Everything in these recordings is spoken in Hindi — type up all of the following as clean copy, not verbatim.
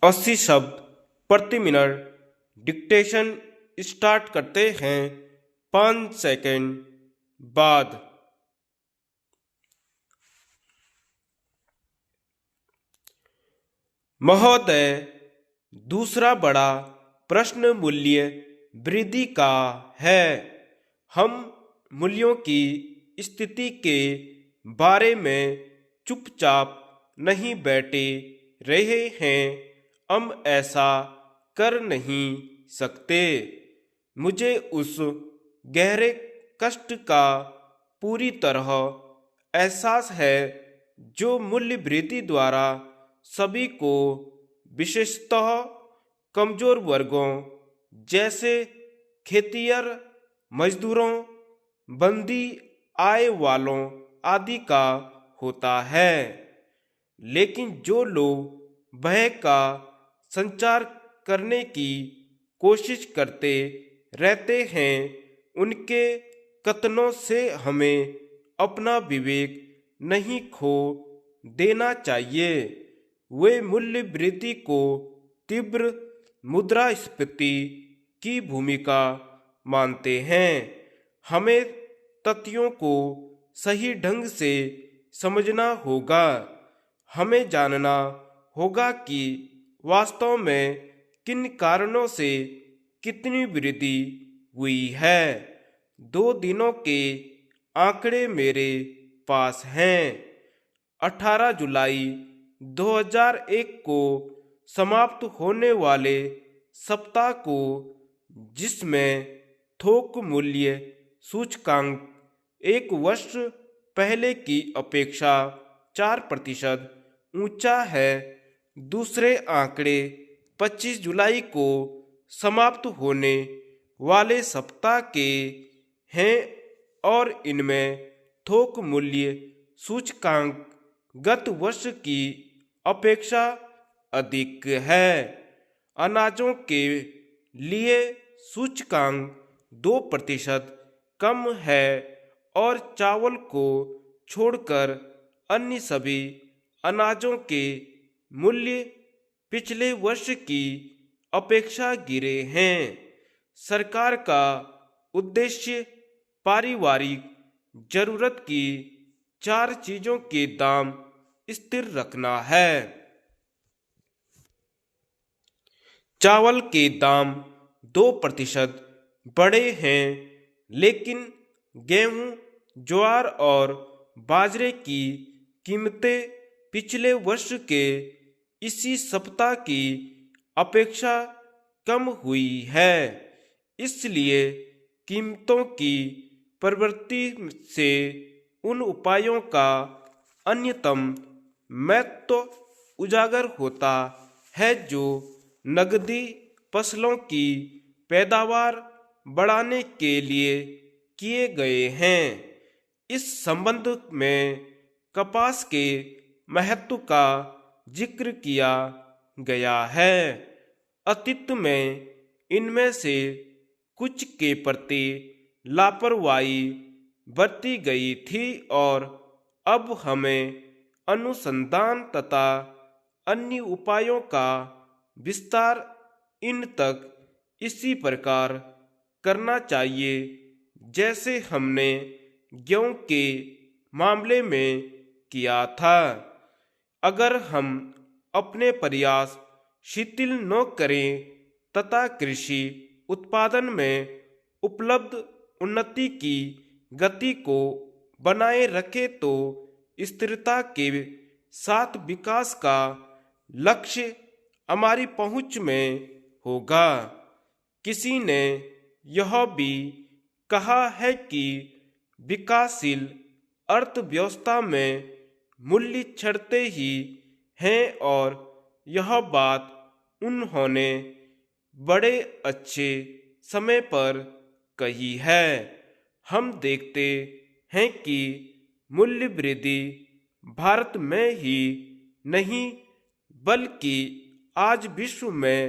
80 शब्द प्रति मिनट डिक्टेशन स्टार्ट करते हैं 5 सेकंड बाद। महोदय, दूसरा बड़ा प्रश्न मूल्य वृद्धि का है। हम मूल्यों की स्थिति के बारे में चुपचाप नहीं बैठे रहे हैं। हम ऐसा कर नहीं सकते। मुझे उस गहरे कष्ट का पूरी तरह एहसास है जो मूल्य वृद्धि द्वारा सभी को, विशेषतः कमजोर वर्गों जैसे खेतिहर मजदूरों, बंदी आय वालों आदि का होता है। लेकिन जो लोग भय का संचार करने की कोशिश करते रहते हैं, उनके कथनों से हमें अपना विवेक नहीं खो देना चाहिए। वे मूल्य वृद्धि को तीव्र मुद्रास्फीति की भूमिका मानते हैं। हमें तथ्यों को सही ढंग से समझना होगा। हमें जानना होगा कि वास्तव में किन कारणों से कितनी वृद्धि हुई है। 2 दिनों के आंकड़े मेरे पास हैं। 18 जुलाई 2001 को समाप्त होने वाले सप्ताह को, जिसमें थोक मूल्य सूचकांक 1 वर्ष पहले की अपेक्षा 4% ऊंचा है। दूसरे आंकड़े 25 जुलाई को समाप्त होने वाले सप्ताह के हैं और इनमें थोक मूल्य सूचकांक गत वर्ष की अपेक्षा अधिक है। अनाजों के लिए सूचकांक 2% कम है और चावल को छोड़कर अन्य सभी अनाजों के मूल्य पिछले वर्ष की अपेक्षा गिरे हैं। सरकार का उद्देश्य पारिवारिक जरूरत की 4 चीजों के दाम स्थिर रखना है। चावल के दाम 2% बढ़े हैं, लेकिन गेहूं, ज्वार और बाजरे की कीमतें पिछले वर्ष के इसी सप्ताह की अपेक्षा कम हुई है। इसलिए कीमतों की प्रवृत्ति से उन उपायों का अन्यतम महत्व उजागर होता है जो नकदी फसलों की पैदावार बढ़ाने के लिए किए गए हैं। इस संबंध में कपास के महत्व का जिक्र किया गया है। अतीत में इनमें से कुछ के प्रति लापरवाही बरती गई थी और अब हमें अनुसंधान तथा अन्य उपायों का विस्तार इन तक इसी प्रकार करना चाहिए जैसे हमने गेहूं के मामले में किया था। अगर हम अपने प्रयास शिथिल न करें तथा कृषि उत्पादन में उपलब्ध उन्नति की गति को बनाए रखें तो स्थिरता के साथ विकास का लक्ष्य हमारी पहुंच में होगा। किसी ने यह भी कहा है कि विकासशील अर्थव्यवस्था में मूल्य चढ़ते ही हैं और यह बात उन्होंने बड़े अच्छे समय पर कही है। हम देखते हैं कि मूल्य वृद्धि भारत में ही नहीं बल्कि आज विश्व में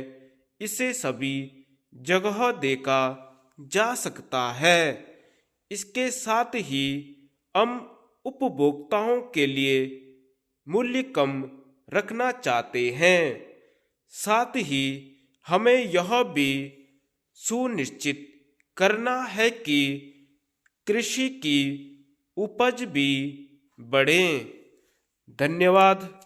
इसे सभी जगह देखा जा सकता है। इसके साथ ही हम उपभोक्ताओं के लिए मूल्य कम रखना चाहते हैं। साथ ही हमें यह भी सुनिश्चित करना है कि कृषि की उपज भी बढ़े। धन्यवाद।